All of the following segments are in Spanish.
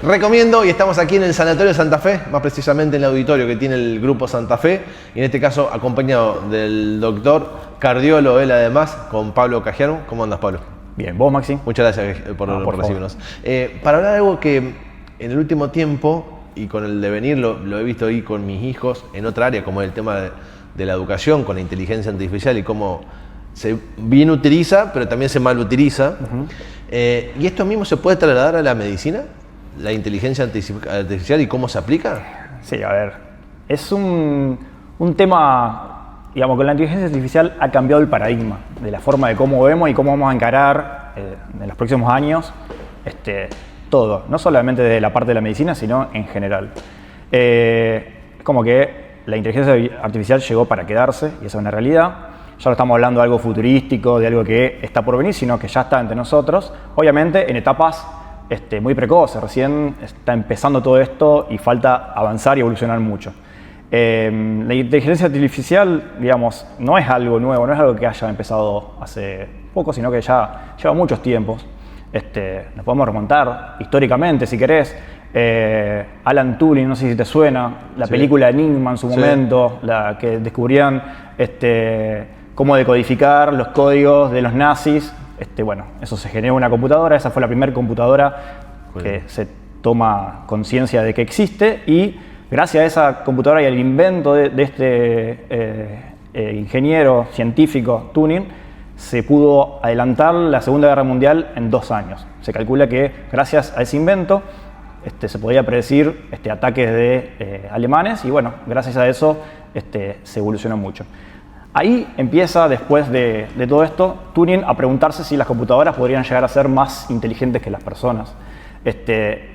Recomiendo, y estamos aquí en el Sanatorio Santa Fe, más precisamente en el auditorio que tiene el Grupo Santa Fe, y en este caso acompañado del doctor, cardiólogo él además, con Pablo Cajiano. ¿Cómo andas, Pablo? Bien, ¿vos, Maxi? Muchas gracias por recibirnos. Para hablar de algo que en el último tiempo, y con el devenir lo he visto ahí con mis hijos en otra área, como el tema de la educación, con la inteligencia artificial y cómo se bien utiliza, pero también se mal utiliza. ¿Y esto mismo se puede trasladar a la medicina? ¿La inteligencia artificial y cómo se aplica? Sí, a ver, es un tema, digamos, con la inteligencia artificial ha cambiado el paradigma de la forma de cómo vemos y cómo vamos a encarar en los próximos años todo, no solamente de la parte de la medicina, sino en general. Es como que la inteligencia artificial llegó para quedarse y esa es una realidad. Ya no estamos hablando de algo futurístico, de algo que está por venir, sino que ya está entre nosotros, obviamente en etapas muy precoces, recién está empezando todo esto y falta avanzar y evolucionar mucho. La inteligencia artificial, digamos, no es algo nuevo, no es algo que haya empezado hace poco, sino que ya lleva muchos tiempos. Nos podemos remontar históricamente, si querés. Alan Turing, no sé si te suena, la película Enigma en su momento, la que descubrían cómo decodificar los códigos de los nazis. Bueno, eso se generó una computadora, esa fue la primera computadora que se toma conciencia de que existe y gracias a esa computadora y al invento de este ingeniero científico Turing se pudo adelantar la Segunda Guerra Mundial en 2 años. Se calcula que gracias a ese invento se podía predecir ataques de alemanes y bueno, gracias a eso se evolucionó mucho. Ahí empieza, después de todo esto, Turing a preguntarse si las computadoras podrían llegar a ser más inteligentes que las personas.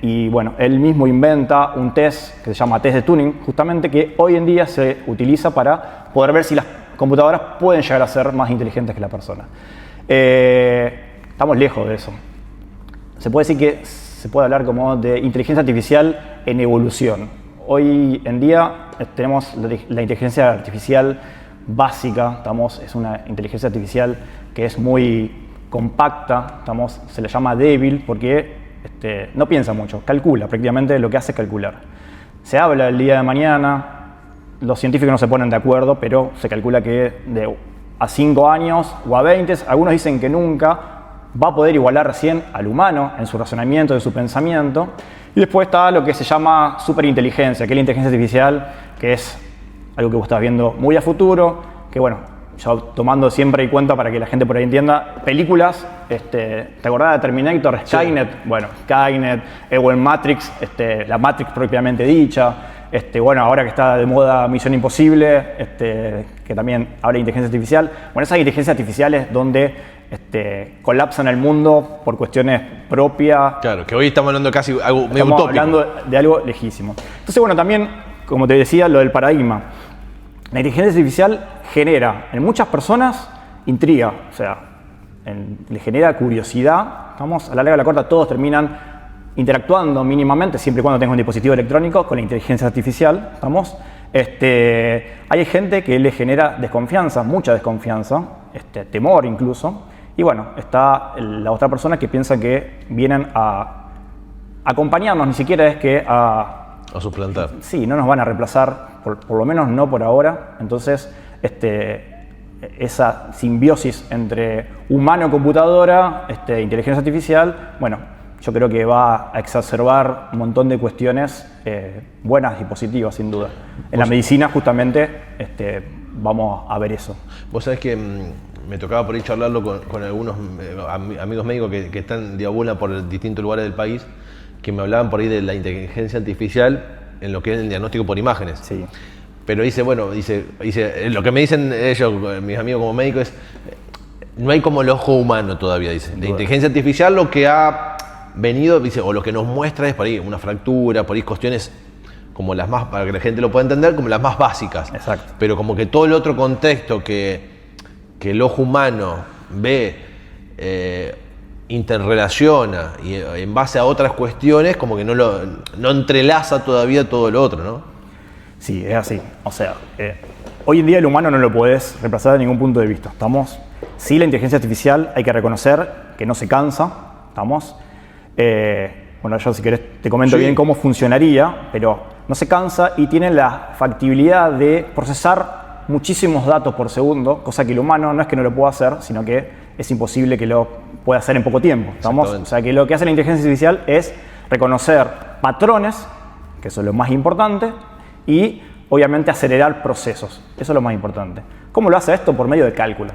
Y bueno, él mismo inventa un test que se llama test de Turing, justamente que hoy en día se utiliza para poder ver si las computadoras pueden llegar a ser más inteligentes que la persona. Estamos lejos de eso. Se puede decir que se puede hablar como de inteligencia artificial en evolución. Hoy en día tenemos la inteligencia artificial básica, es una inteligencia artificial que es muy compacta, se le llama débil porque no piensa mucho, calcula, prácticamente lo que hace es calcular. Se habla el día de mañana, los científicos no se ponen de acuerdo, pero se calcula que a 5 años o a 20, algunos dicen que nunca, va a poder igualar recién al humano en su razonamiento, en su pensamiento. Y después está lo que se llama superinteligencia, que es la inteligencia artificial, que es algo que vos estás viendo muy a futuro, que bueno, yo tomando siempre en cuenta para que la gente por ahí entienda, películas, ¿te acordás de Terminator, Skynet? Sí. Bueno, Skynet, o en Matrix, la Matrix propiamente dicha, bueno, ahora que está de moda Misión Imposible, que también habla de inteligencia artificial. Bueno, esas inteligencias artificiales donde colapsan el mundo por cuestiones propias. Claro, que hoy estamos hablando casi de algo medio utópico. Estamos hablando de algo lejísimo. Entonces, bueno, también, como te decía, lo del paradigma. La inteligencia artificial genera en muchas personas intriga, o sea, le genera curiosidad. A la larga de la corta todos terminan interactuando mínimamente, siempre y cuando tengas un dispositivo electrónico, con la inteligencia artificial. Hay gente que le genera desconfianza, mucha desconfianza, temor incluso. Y bueno, está la otra persona que piensa que vienen a acompañarnos, ni siquiera es que a suplantar. Sí, no nos van a reemplazar, por lo menos no por ahora. Entonces, esa simbiosis entre humano-computadora, inteligencia artificial, bueno, yo creo que va a exacerbar un montón de cuestiones buenas y positivas, sin duda. En la medicina, justamente, vamos a ver eso. Vos sabés que me tocaba por ahí charlarlo con algunos amigos médicos que están de abuela por distintos lugares del país, que me hablaban por ahí de la inteligencia artificial en lo que es el diagnóstico por imágenes. Sí. Pero dice, lo que me dicen ellos, mis amigos como médicos, es no hay como el ojo humano todavía, dice. La inteligencia artificial lo que ha venido, dice, o lo que nos muestra es por ahí una fractura, por ahí cuestiones como las más, para que la gente lo pueda entender, como las más básicas. Exacto. Pero como que todo el otro contexto que el ojo humano ve, interrelaciona y en base a otras cuestiones, como que no entrelaza todavía todo lo otro, ¿no? Sí, es así. O sea, hoy en día el humano no lo podés reemplazar de ningún punto de vista. Sí, la inteligencia artificial hay que reconocer que no se cansa, bueno, yo si querés te comento Sí. bien cómo funcionaría, pero no se cansa y tiene la factibilidad de procesar muchísimos datos por segundo, cosa que el humano no es que no lo pueda hacer, sino que es imposible que lo pueda hacer en poco tiempo. ¿Estamos? O sea que lo que hace la inteligencia artificial es reconocer patrones, que eso es lo más importante, y obviamente acelerar procesos. Eso es lo más importante. ¿Cómo lo hace esto? Por medio de cálculos.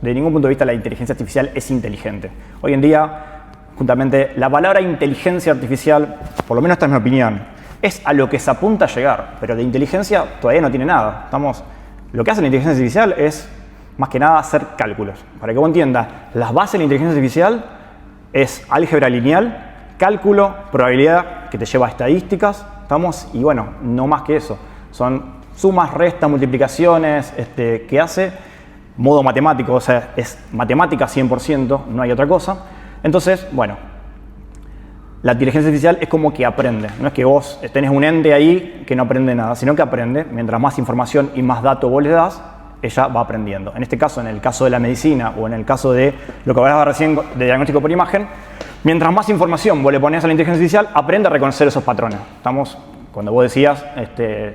De ningún punto de vista la inteligencia artificial es inteligente. Hoy en día, justamente, la palabra inteligencia artificial, por lo menos esta es mi opinión, es a lo que se apunta a llegar, pero de inteligencia todavía no tiene nada. Lo que hace la inteligencia artificial es, más que nada, hacer cálculos. Para que vos entiendas, las bases de la inteligencia artificial es álgebra lineal, cálculo, probabilidad, que te lleva a estadísticas, y bueno, no más que eso. Son sumas, restas, multiplicaciones, que hace modo matemático, o sea, es matemática 100%, no hay otra cosa. Entonces, bueno, la inteligencia artificial es como que aprende. No es que vos tenés un ente ahí que no aprende nada, sino que aprende. Mientras más información y más datos vos le das, ella va aprendiendo. En este caso, en el caso de la medicina o en el caso de lo que hablaba recién de diagnóstico por imagen, mientras más información vos le ponés a la inteligencia artificial, aprende a reconocer esos patrones. Cuando vos decías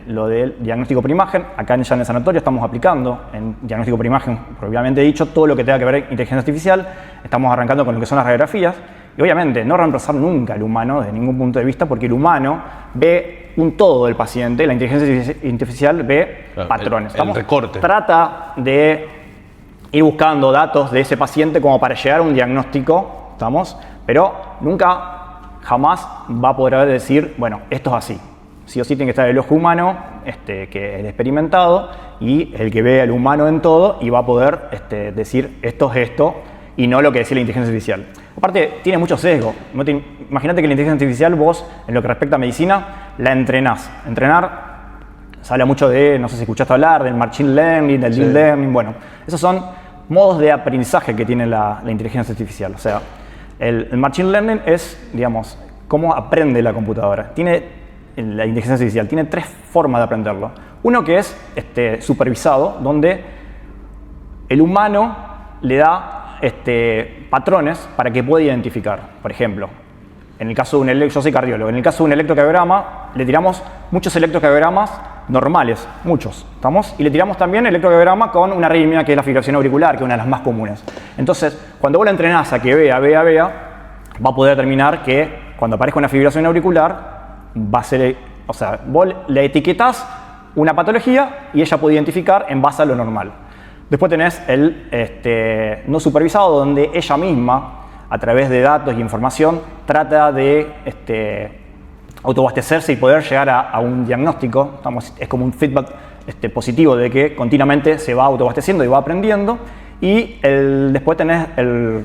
lo del diagnóstico por imagen, acá ya en el sanatorio estamos aplicando en diagnóstico por imagen, propiamente dicho, todo lo que tenga que ver con inteligencia artificial. Estamos arrancando con lo que son las radiografías. Y obviamente no reemplazar nunca al humano desde ningún punto de vista, porque el humano ve un todo del paciente, la inteligencia artificial ve patrones. El recorte. Trata de ir buscando datos de ese paciente como para llegar a un diagnóstico, pero nunca, jamás va a poder decir, bueno, esto es así. Sí o sí tiene que estar el ojo humano, que es el experimentado, y el que ve al humano en todo, y va a poder decir esto es esto, y no lo que decía la inteligencia artificial. Aparte, tiene mucho sesgo. Imagínate que la inteligencia artificial vos, en lo que respecta a medicina, la entrenás. Entrenar, se habla mucho de, no sé si escuchaste hablar, del machine learning, del deep learning. Bueno, esos son modos de aprendizaje que tiene la inteligencia artificial. O sea, el machine learning es, digamos, cómo aprende la computadora. La inteligencia artificial tiene 3 formas de aprenderlo. Uno que es supervisado, donde el humano le da patrones para que pueda identificar. Por ejemplo, en el caso de yo soy cardiólogo, en el caso de un electrocardiograma le tiramos muchos electrocardiogramas normales, muchos, y le tiramos también electrocardiograma con una arritmia que es la fibrilación auricular, que es una de las más comunes. Entonces, cuando vos la entrenás a que vea, va a poder determinar que cuando aparezca una fibrilación auricular va a ser, o sea, vos le etiquetás una patología y ella puede identificar en base a lo normal. Después tenés el no supervisado, donde ella misma, a través de datos y información, trata de autoabastecerse y poder llegar a un diagnóstico. Es como un feedback positivo de que continuamente se va autoabasteciendo y va aprendiendo. Y después tenés el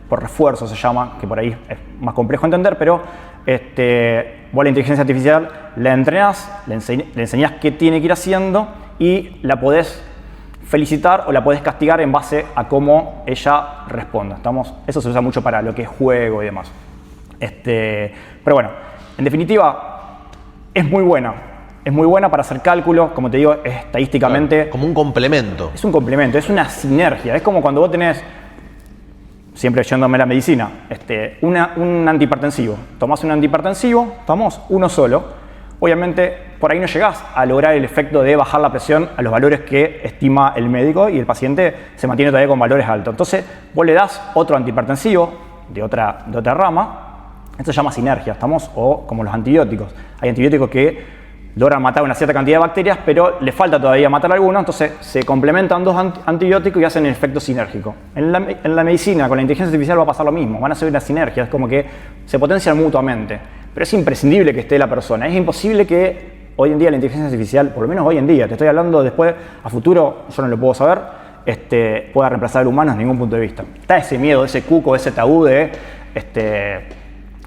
por refuerzo, se llama, que por ahí es más complejo entender, pero vos la inteligencia artificial la entrenás, le enseñás qué tiene que ir haciendo y la podés felicitar o la podés castigar en base a cómo ella responda. Eso se usa mucho para lo que es juego y demás. Pero bueno, en definitiva, es muy buena. Es muy buena para hacer cálculos, como te digo, estadísticamente. Claro, como un complemento. Es un complemento, es una sinergia. Es como cuando vos tenés, siempre yéndome a la medicina, un antihipertensivo. Tomás un antihipertensivo, uno solo. Obviamente, por ahí no llegás a lograr el efecto de bajar la presión a los valores que estima el médico y el paciente se mantiene todavía con valores altos. Entonces, vos le das otro antihipertensivo de otra rama. Esto se llama sinergia, o como los antibióticos. Hay antibióticos que logran matar una cierta cantidad de bacterias, pero le falta todavía matar algunos, entonces se complementan 2 antibióticos y hacen el efecto sinérgico. En la medicina, con la inteligencia artificial va a pasar lo mismo, van a ser una sinergia, es como que se potencian mutuamente, pero es imprescindible que esté la persona. Es imposible que hoy en día la inteligencia artificial, por lo menos hoy en día, te estoy hablando después, a futuro, yo no lo puedo saber, pueda reemplazar al humano desde ningún punto de vista. Está ese miedo, ese cuco, ese tabú de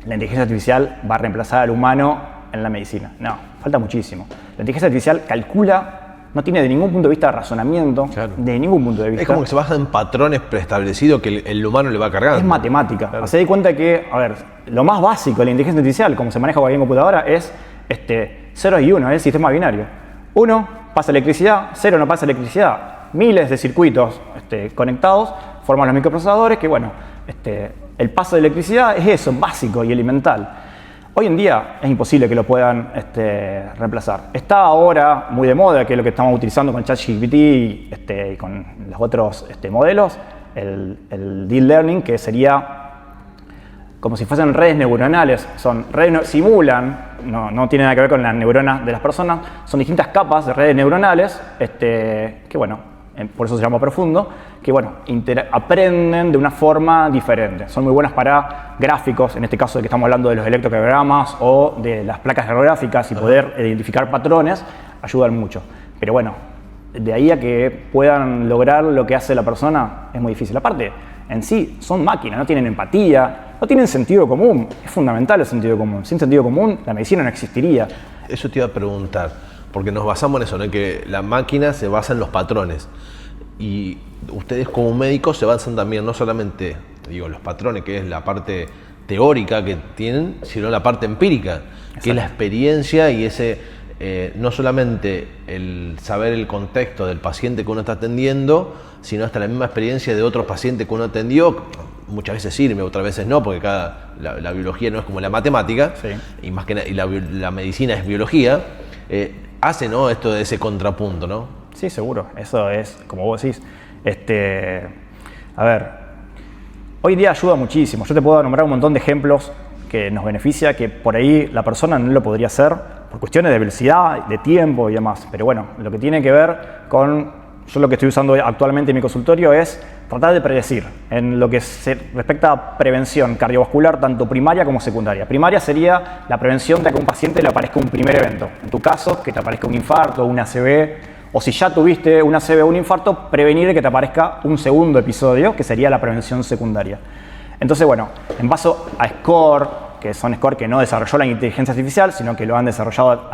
la inteligencia artificial va a reemplazar al humano en la medicina. No, falta muchísimo. La inteligencia artificial calcula, no tiene de ningún punto de vista razonamiento, claro, de ningún punto de vista. Es como que se basa en patrones preestablecidos que el humano le va cargando. Es matemática. Claro. Se da cuenta que, a ver, lo más básico de la inteligencia artificial, como se maneja cualquier computadora, es 0 y 1, es el sistema binario. 1 pasa electricidad, 0 no pasa electricidad. Miles de circuitos conectados forman los microprocesadores que, bueno, el paso de electricidad es eso, básico y elemental. Hoy en día es imposible que lo puedan reemplazar. Está ahora muy de moda, que es lo que estamos utilizando con ChatGPT y con los otros modelos, el Deep Learning, que sería como si fuesen redes neuronales. Simulan, no tiene nada que ver con las neuronas de las personas, son distintas capas de redes neuronales, que bueno, por eso se llama profundo, que bueno, aprenden de una forma diferente. Son muy buenas para gráficos, en este caso de que estamos hablando de los electrocardiogramas o de las placas geográficas y poder identificar patrones, ayudan mucho. Pero bueno, de ahí a que puedan lograr lo que hace la persona es muy difícil. Aparte, en sí son máquinas, no tienen empatía, no tienen sentido común. Es fundamental el sentido común. Sin sentido común la medicina no existiría. Eso te iba a preguntar, porque nos basamos en eso, ¿no? Que la máquina se basa en los patrones. Y ustedes como médicos se basan también no solamente, los patrones, que es la parte teórica que tienen, sino la parte empírica, que es la experiencia y ese, no solamente el saber el contexto del paciente que uno está atendiendo, sino hasta la misma experiencia de otros pacientes que uno atendió. Muchas veces sirve, otras veces no, porque la biología no es como la matemática, sí. Y más que la medicina es biología. Hace, ¿no?, esto de ese contrapunto, ¿no? Sí, seguro. Eso es, como vos decís, a ver, hoy día ayuda muchísimo. Yo te puedo nombrar un montón de ejemplos que nos beneficia, que por ahí la persona no lo podría hacer por cuestiones de velocidad, de tiempo y demás. Pero bueno, lo que tiene que ver con, yo lo que estoy usando actualmente en mi consultorio es tratar de predecir en lo que se respecta a prevención cardiovascular, tanto primaria como secundaria. Primaria sería la prevención de que a un paciente le aparezca un primer evento. En tu caso, que te aparezca un infarto, un ACV, o si ya tuviste un ACV o un infarto, prevenir que te aparezca un segundo episodio, que sería la prevención secundaria. Entonces, bueno, en base a SCORE, que son SCORE que no desarrolló la inteligencia artificial, sino que lo han desarrollado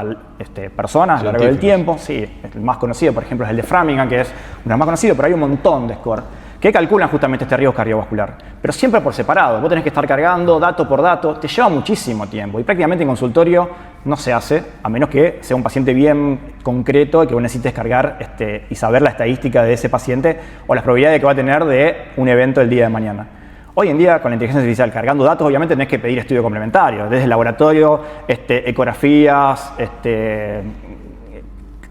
personas a lo largo del tiempo. Sí, el más conocido, por ejemplo, es el de Framingham, que es uno de los más conocidos, pero hay un montón de SCORE que calculan justamente este riesgo cardiovascular. Pero siempre por separado. Vos tenés que estar cargando dato por dato, te lleva muchísimo tiempo. Y prácticamente en consultorio no se hace, a menos que sea un paciente bien concreto y que vos necesites cargar y saber la estadística de ese paciente o las probabilidades que va a tener de un evento el día de mañana. Hoy en día, con la inteligencia artificial cargando datos, obviamente tenés que pedir estudios complementarios, desde el laboratorio, ecografías,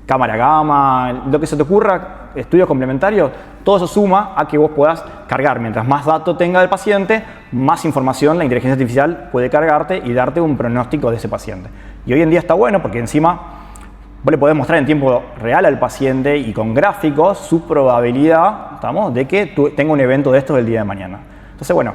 cámara gamma, lo que se te ocurra, estudios complementarios, todo eso suma a que vos puedas cargar. Mientras más datos tenga del paciente, más información la inteligencia artificial puede cargarte y darte un pronóstico de ese paciente. Y hoy en día está bueno porque encima vos le podés mostrar en tiempo real al paciente y con gráficos su probabilidad, de que tenga un evento de estos el día de mañana. Entonces, bueno,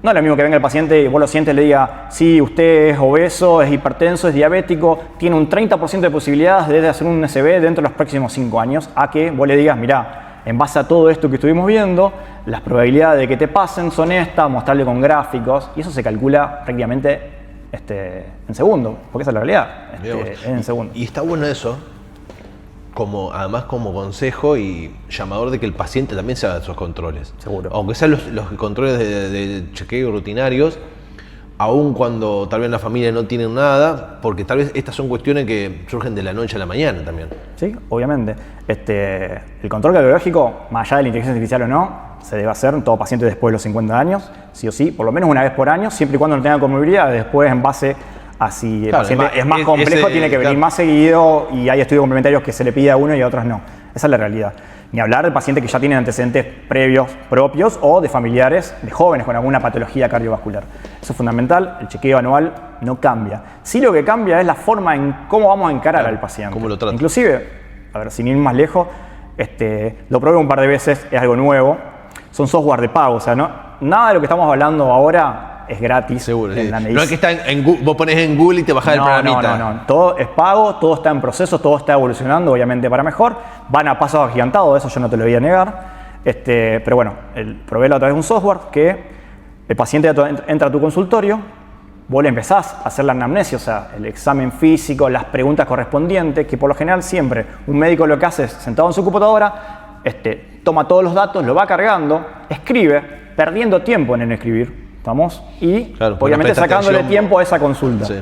no es lo mismo que venga el paciente y vos lo sientes y le diga, sí, usted es obeso, es hipertenso, es diabético, tiene un 30% de posibilidades de hacer un SB dentro de los próximos 5 años, a que vos le digas, mirá, en base a todo esto que estuvimos viendo, las probabilidades de que te pasen son estas, mostrarle con gráficos, y eso se calcula prácticamente en segundos, porque esa es la realidad, es en segundos. Y está bueno eso, además como consejo y llamador de que el paciente también se haga esos controles. Seguro. Aunque sean los controles de chequeo rutinarios, aun cuando tal vez la familia no tiene nada, porque tal vez estas son cuestiones que surgen de la noche a la mañana también. Sí, obviamente. El control cardiológico, más allá de la inteligencia artificial o no, se debe hacer en todo paciente después de los 50 años, sí o sí, por lo menos una vez por año, siempre y cuando no tenga comorbilidad, después en base a si el paciente es más complejo, tiene que venir más seguido y hay estudios complementarios que se le pide a uno y a otros no. Esa es la realidad. Ni hablar de pacientes que ya tienen antecedentes previos propios o de familiares, de jóvenes con alguna patología cardiovascular. Eso es fundamental, el chequeo anual no cambia. Sí, lo que cambia es la forma en cómo vamos a encarar al paciente. ¿Cómo lo trata? Inclusive, a ver, sin ir más lejos, lo probé un par de veces, es algo nuevo, son software de pago, o sea, nada de lo que estamos hablando ahora es gratis. Seguro, en la medicina. No es que está vos pones en Google y te bajás el programita. No. Todo es pago, todo está en proceso, todo está evolucionando, obviamente para mejor. Van a pasos agigantados, eso yo no te lo voy a negar. Pero bueno, probé a través de un software que el paciente entra a tu consultorio, vos le empezás a hacer la anamnesia, o sea, el examen físico, las preguntas correspondientes, que por lo general siempre un médico lo que hace es, sentado en su computadora, toma todos los datos, lo va cargando, escribe, perdiendo tiempo en el escribir. ¿Estamos? Y claro, obviamente sacándole tiempo a esa consulta. Sí.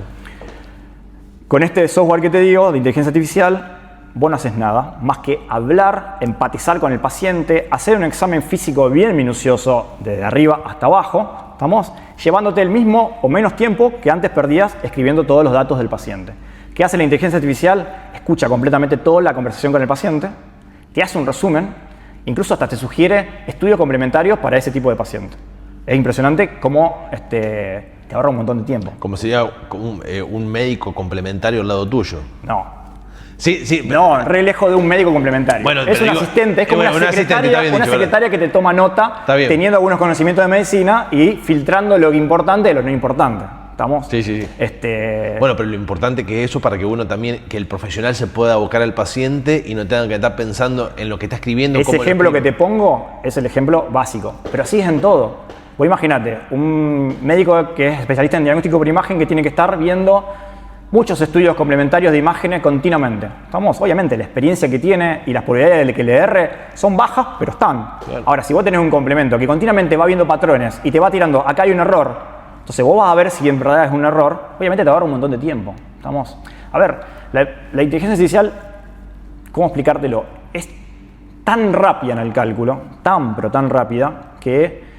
Con este software que te digo, de inteligencia artificial, vos no haces nada más que hablar, empatizar con el paciente, hacer un examen físico bien minucioso desde arriba hasta abajo, ¿estamos? Llevándote el mismo o menos tiempo que antes perdías escribiendo todos los datos del paciente. ¿Qué hace la inteligencia artificial? Escucha completamente toda la conversación con el paciente, te hace un resumen, incluso hasta te sugiere estudios complementarios para ese tipo de paciente. Es impresionante cómo te ahorra un montón de tiempo. Como sería un médico complementario al lado tuyo. No. Sí. No, re lejos de un médico complementario. Bueno, es un asistente, es como una secretaria que te toma nota teniendo algunos conocimientos de medicina y filtrando lo importante de lo no importante. ¿Estamos? Sí. Bueno, pero lo importante que eso para que uno también, que el profesional se pueda abocar al paciente y no tenga que estar pensando en lo que está escribiendo. Ese ejemplo que te pongo es el ejemplo básico, pero así es en todo. Vos imagínate, un médico que es especialista en diagnóstico por imagen que tiene que estar viendo muchos estudios complementarios de imágenes continuamente. ¿Estamos? Obviamente la experiencia que tiene y las probabilidades de que le erre son bajas, pero están. Claro. Ahora, si vos tenés un complemento que continuamente va viendo patrones y te va tirando, acá hay un error, entonces vos vas a ver si en verdad es un error, obviamente te va a ahorrar un montón de tiempo. ¿Estamos? A ver, la inteligencia artificial, ¿cómo explicártelo? Es tan rápida en el cálculo, pero tan rápida, que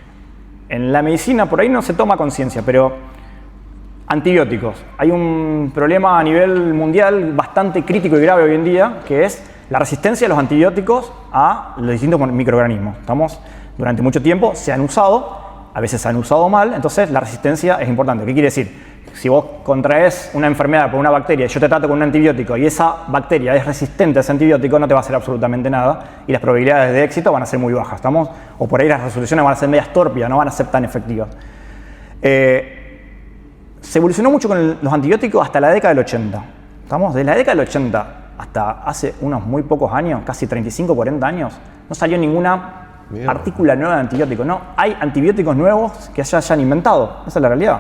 en la medicina por ahí no se toma conciencia, pero antibióticos. Hay un problema a nivel mundial bastante crítico y grave hoy en día, que es la resistencia de los antibióticos a los distintos microorganismos. Durante mucho tiempo se han usado, a veces se han usado mal, entonces la resistencia es importante. ¿Qué quiere decir? Si vos contraes una enfermedad por una bacteria y yo te trato con un antibiótico y esa bacteria es resistente a ese antibiótico, no te va a hacer absolutamente nada y las probabilidades de éxito van a ser muy bajas. O por ahí las resoluciones van a ser medias torpidas, no van a ser tan efectivas. Se evolucionó mucho con los antibióticos hasta la década del 80. De la década del 80 hasta hace unos muy pocos años, casi 35, 40 años, no salió ninguna partícula nueva de antibiótico. No hay antibióticos nuevos que se hayan inventado. Esa es la realidad.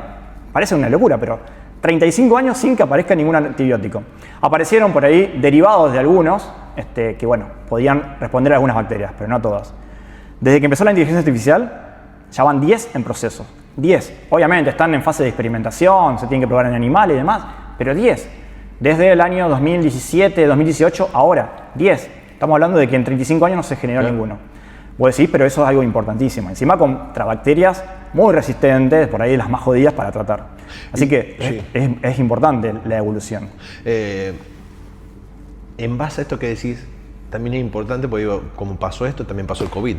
Parece una locura, pero 35 años sin que aparezca ningún antibiótico. Aparecieron por ahí derivados de algunos que, podían responder a algunas bacterias, pero no todas. Desde que empezó la inteligencia artificial, ya van 10 en proceso. 10. Obviamente están en fase de experimentación, se tienen que probar en animales y demás, pero 10. Desde el año 2017, 2018, ahora, 10. Estamos hablando de que en 35 años no se generó ninguno. Vos decís, pero eso es algo importantísimo. Encima contra bacterias muy resistentes, por ahí las más jodidas para tratar. Así que es importante la evolución. En base a esto que decís, también es importante, porque como pasó esto, también pasó el COVID.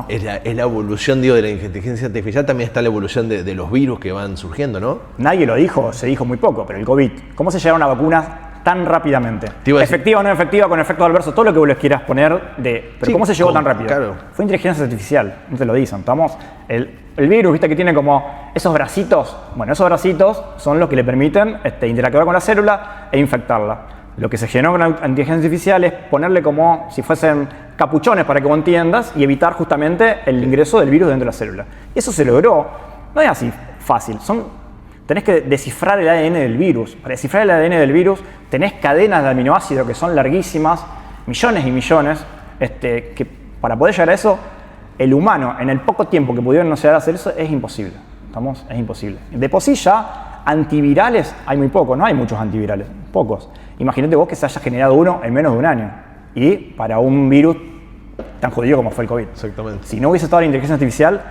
Es la evolución de la inteligencia artificial, también está la evolución de los virus que van surgiendo, ¿no? Nadie lo dijo, se dijo muy poco, pero el COVID, ¿cómo se llegaron a vacunas tan rápidamente? Efectiva o no efectiva, con efectos adversos, todo lo que vos les quieras poner pero ¿cómo se llegó tan rápido? Claro. Fue inteligencia artificial, no te lo dicen, el virus, viste que tiene como esos bracitos, esos bracitos son los que le permiten interactuar con la célula e infectarla. Lo que se generó con la inteligencia artificial es ponerle como si fuesen capuchones para que vos entiendas y evitar justamente el ingreso del virus dentro de la célula. Y eso se logró. No es así fácil. Tenés que descifrar el ADN del virus. Para descifrar el ADN del virus tenés cadenas de aminoácidos que son larguísimas, millones y millones, que para poder llegar a eso, el humano, en el poco tiempo que pudieron llegar a hacer eso, es imposible. Es imposible. De por sí ya, antivirales hay muy pocos, no hay muchos antivirales, pocos. Imagínate vos que se haya generado uno en menos de un año. Y para un virus tan jodido como fue el COVID. Exactamente. Si no hubiese estado la inteligencia artificial,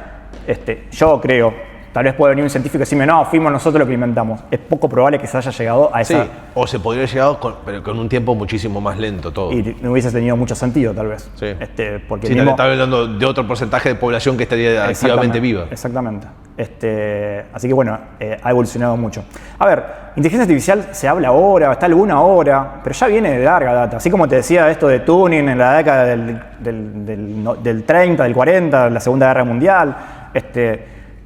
yo creo, tal vez puede venir un científico y decirme, no, fuimos nosotros los que inventamos. Es poco probable que se haya llegado a esa... Sí, o se podría haber llegado, pero con un tiempo muchísimo más lento todo. Y no hubiese tenido mucho sentido, tal vez. Sí. Porque sí, mismo... estaba hablando de otro porcentaje de población que estaría activamente viva. Exactamente. Así que ha evolucionado mucho. A ver, inteligencia artificial se habla ahora, está alguna hora, pero ya viene de larga data. Así como te decía esto de Turing en la década del 30, del 40, la Segunda Guerra Mundial.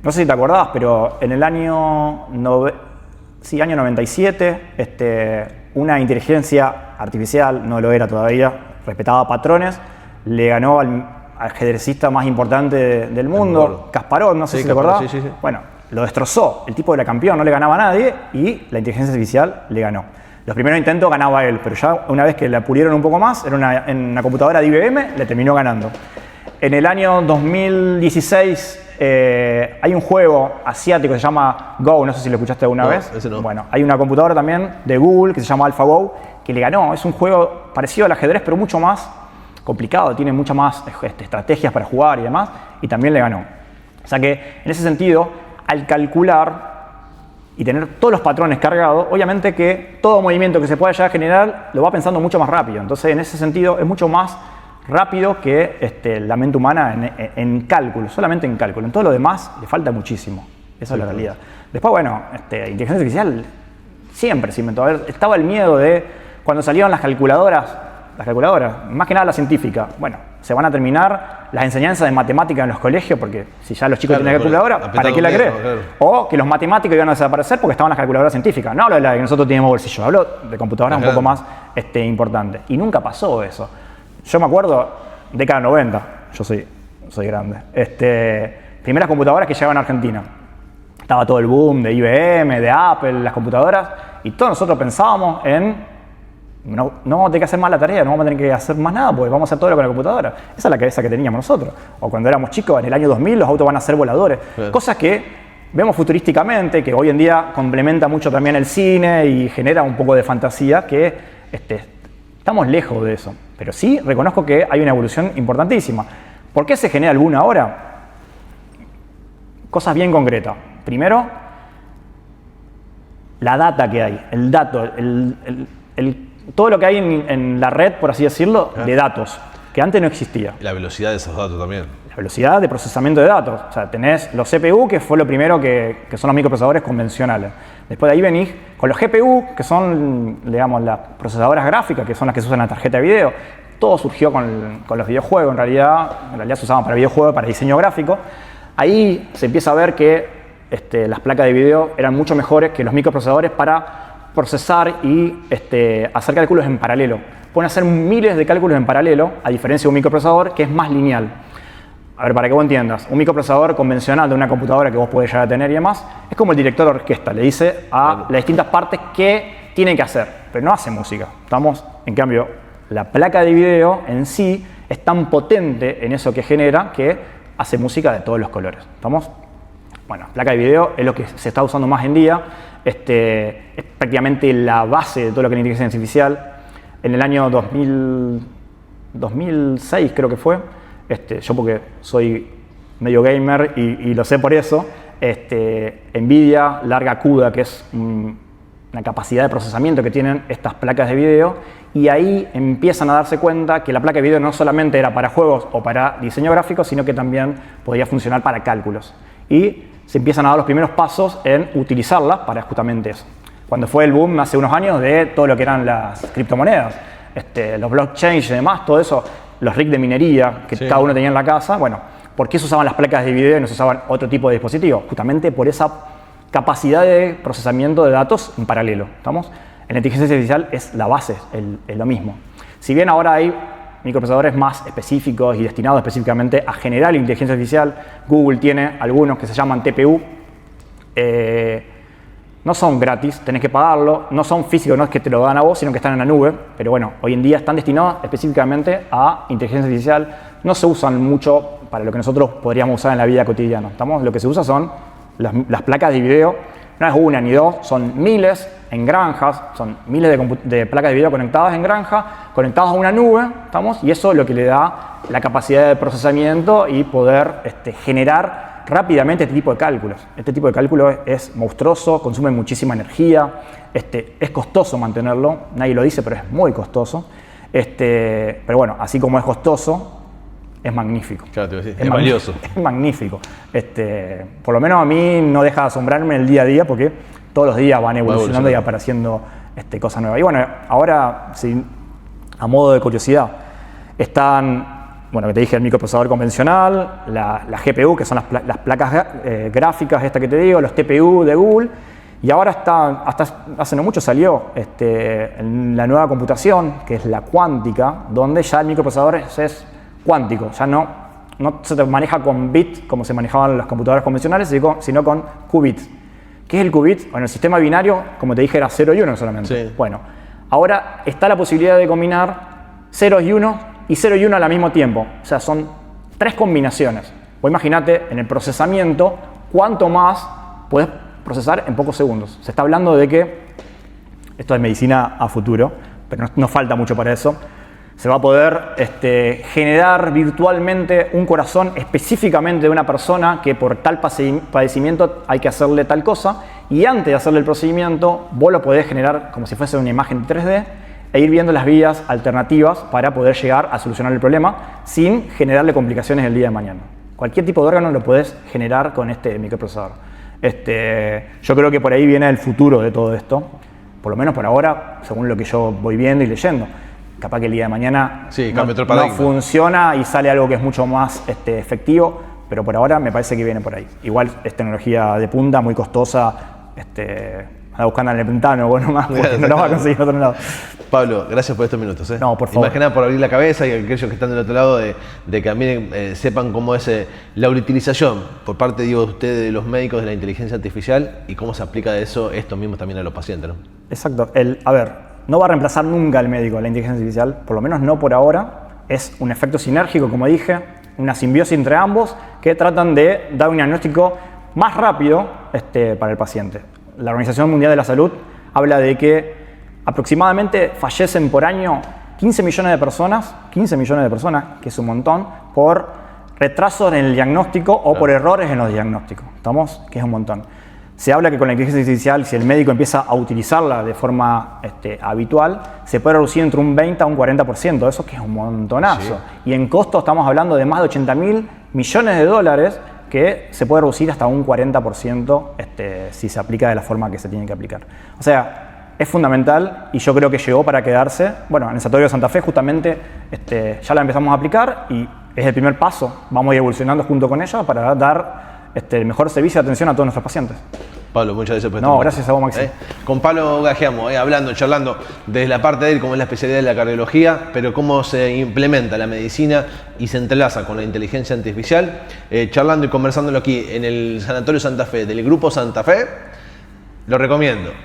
No sé si te acordás, pero en el año 97, una inteligencia artificial, no lo era todavía, respetaba patrones, le ganó al ajedrecista más importante del mundo, Kasparov, no sé si te acordás. Sí. Bueno, lo destrozó, el tipo era campeón, no le ganaba a nadie y la inteligencia artificial le ganó. Los primeros intentos ganaba él, pero ya una vez que la pulieron un poco más, en una computadora de IBM, le terminó ganando. En el año 2016 hay un juego asiático que se llama Go, no sé si lo escuchaste alguna vez. Ese no. Bueno, hay una computadora también de Google que se llama AlphaGo que le ganó. Es un juego parecido al ajedrez, pero mucho más complicado, tiene muchas más estrategias para jugar y demás, y también le ganó. O sea que, en ese sentido, al calcular y tener todos los patrones cargados, obviamente que todo movimiento que se pueda llegar a generar lo va pensando mucho más rápido. Entonces, en ese sentido, es mucho más rápido que la mente humana en cálculo, solamente en cálculo. En todo lo demás le falta muchísimo. Esa es la realidad. Después, bueno, inteligencia artificial siempre se inventó. A ver, estaba el miedo de cuando salieron las calculadoras, más que nada la científica. Bueno, se van a terminar las enseñanzas de matemática en los colegios porque si ya los chicos tienen calculadora, ¿para qué la querés? Claro. O que los matemáticos iban a desaparecer porque estaban las calculadoras científicas. No hablo de la que nosotros tenemos bolsillo, hablo de computadoras un poco más importantes. Y nunca pasó eso. Yo me acuerdo, década 90, yo soy grande, primeras computadoras que llegaban a Argentina. Estaba todo el boom de IBM, de Apple, las computadoras, y todos nosotros pensábamos en no vamos a tener que hacer más la tarea, no vamos a tener que hacer más nada porque vamos a hacer todo con la computadora. Esa es la cabeza que teníamos nosotros. O cuando éramos chicos, en el año 2000, los autos van a ser voladores. Claro. Cosas que vemos futurísticamente, que hoy en día complementa mucho también el cine y genera un poco de fantasía, que estamos lejos de eso. Pero sí reconozco que hay una evolución importantísima. ¿Por qué se genera el boom ahora? Cosas bien concretas. Primero, la data que hay, el dato, todo lo que hay en la red, por así decirlo, de datos, que antes no existía. Y la velocidad de esos datos también. La velocidad de procesamiento de datos. O sea, tenés los CPU, que fue lo primero que son los microprocesadores convencionales. Después de ahí venís con los GPU, que son, digamos, las procesadoras gráficas, que son las que se usan en la tarjeta de video. Todo surgió con los videojuegos, en realidad se usaban para videojuegos, para diseño gráfico. Ahí se empieza a ver que las placas de video eran mucho mejores que los microprocesadores para procesar y hacer cálculos en paralelo. Pueden hacer miles de cálculos en paralelo, a diferencia de un microprocesador que es más lineal. A ver, para que vos entiendas, un microprocesador convencional de una computadora que vos podés llegar a tener y demás, es como el director de orquesta, le dice a las distintas partes qué tienen que hacer, pero no hace música. En cambio, la placa de video en sí es tan potente en eso que genera que hace música de todos los colores. ¿Estamos? Bueno, placa de video es lo que se está usando más en día. Es prácticamente la base de todo lo que es la inteligencia artificial. En el año 2006 creo que fue, yo porque soy medio gamer y lo sé por eso, NVIDIA larga CUDA, que es una capacidad de procesamiento que tienen estas placas de video, y ahí empiezan a darse cuenta que la placa de video no solamente era para juegos o para diseño gráfico, sino que también podía funcionar para cálculos. Y se empiezan a dar los primeros pasos en utilizarla para justamente eso. Cuando fue el boom hace unos años de todo lo que eran las criptomonedas, los blockchains y demás, todo eso, los rigs de minería que cada uno tenía en la casa, bueno, ¿por qué se usaban las placas de video y no se usaban otro tipo de dispositivos? Justamente por esa capacidad de procesamiento de datos en paralelo. ¿Estamos? En la inteligencia artificial es la base, es lo mismo. Si bien ahora hay microprocesadores más específicos y destinados específicamente a generar inteligencia artificial, Google tiene algunos que se llaman TPU, no son gratis, tenés que pagarlo, no son físicos, no es que te lo dan a vos, sino que están en la nube, pero bueno, hoy en día están destinados específicamente a inteligencia artificial, no se usan mucho para lo que nosotros podríamos usar en la vida cotidiana. Lo que se usa son las placas de video, no es una ni dos, son miles en granjas, son miles de placas de video conectadas en granja, conectadas a una nube, y eso es lo que le da la capacidad de procesamiento y poder generar rápidamente este tipo de cálculos. Este tipo de cálculo es monstruoso, consume muchísima energía, es costoso mantenerlo, nadie lo dice, pero es muy costoso. Pero bueno, así como es costoso, es magnífico. Claro, te voy a decir, es valioso. Es magnífico. Por lo menos a mí no deja de asombrarme en el día a día porque todos los días van evolucionando y apareciendo cosas nuevas. Y bueno, ahora, sí, a modo de curiosidad, están, bueno, que te dije, el microprocesador convencional, la GPU, que son las placas gráficas, esta que te digo, los TPU de Google, y ahora hasta hace no mucho salió en la nueva computación, que es la cuántica, donde ya el microprocesador es cuántico, ya no se te maneja con bits como se manejaban las computadoras convencionales, sino con qubits. ¿Qué es el qubit? Bueno, el sistema binario, como te dije, era 0 y 1 solamente. Sí. Bueno, ahora está la posibilidad de combinar 0 y 1 y 0 y 1 al mismo tiempo. O sea, son 3 combinaciones. Vos imaginate en el procesamiento cuánto más podés procesar en pocos segundos. Se está hablando de que, esto es medicina a futuro, pero no falta mucho para eso, se va a poder generar virtualmente un corazón específicamente de una persona que por tal padecimiento hay que hacerle tal cosa, y antes de hacerle el procedimiento vos lo podés generar como si fuese una imagen 3D e ir viendo las vías alternativas para poder llegar a solucionar el problema sin generarle complicaciones el día de mañana. Cualquier tipo de órgano lo podés generar con este microprocesador. Yo creo que por ahí viene el futuro de todo esto, por lo menos por ahora, según lo que yo voy viendo y leyendo. Capaz que el día de mañana no funciona y sale algo que es mucho más efectivo, pero por ahora me parece que viene por ahí. Igual es tecnología de punta, muy costosa, anda buscando en el Pentágono, nomás, porque no lo va a conseguir en otro lado. Pablo, gracias por estos minutos. No, por favor. Más que nada por abrir la cabeza y aquellos que están del otro lado de que también sepan cómo es la utilización por parte, digo, de ustedes, de los médicos, de la inteligencia artificial y cómo se aplica de eso esto mismo también a los pacientes, ¿no? Exacto. A ver, no va a reemplazar nunca al médico la inteligencia artificial, por lo menos no por ahora. Es un efecto sinérgico, como dije, una simbiosis entre ambos que tratan de dar un diagnóstico más rápido para el paciente. La Organización Mundial de la Salud habla de que aproximadamente fallecen por año 15 millones de personas, que es un montón, por retrasos en el diagnóstico o por errores en los diagnósticos. ¿Estamos? Que es un montón. Se habla que con la inteligencia artificial, si el médico empieza a utilizarla de forma habitual, se puede reducir entre un 20 a un 40%, eso que es un montonazo. Sí. Y en costo estamos hablando de más de 80.000 millones de dólares que se puede reducir hasta un 40% si se aplica de la forma que se tiene que aplicar. O sea, es fundamental y yo creo que llegó para quedarse. Bueno, en el Sanatorio de Santa Fe justamente ya la empezamos a aplicar y es el primer paso. Vamos a ir evolucionando junto con ella para dar el mejor servicio de atención a todos nuestros pacientes. Pablo, muchas gracias por esto. No, gracias a vos, Maxi. Con Pablo Gajeamo, charlando desde la parte de él, como es la especialidad de la cardiología, pero cómo se implementa la medicina y se entrelaza con la inteligencia artificial, charlando y conversándolo aquí en el Sanatorio Santa Fe, del Grupo Santa Fe, lo recomiendo.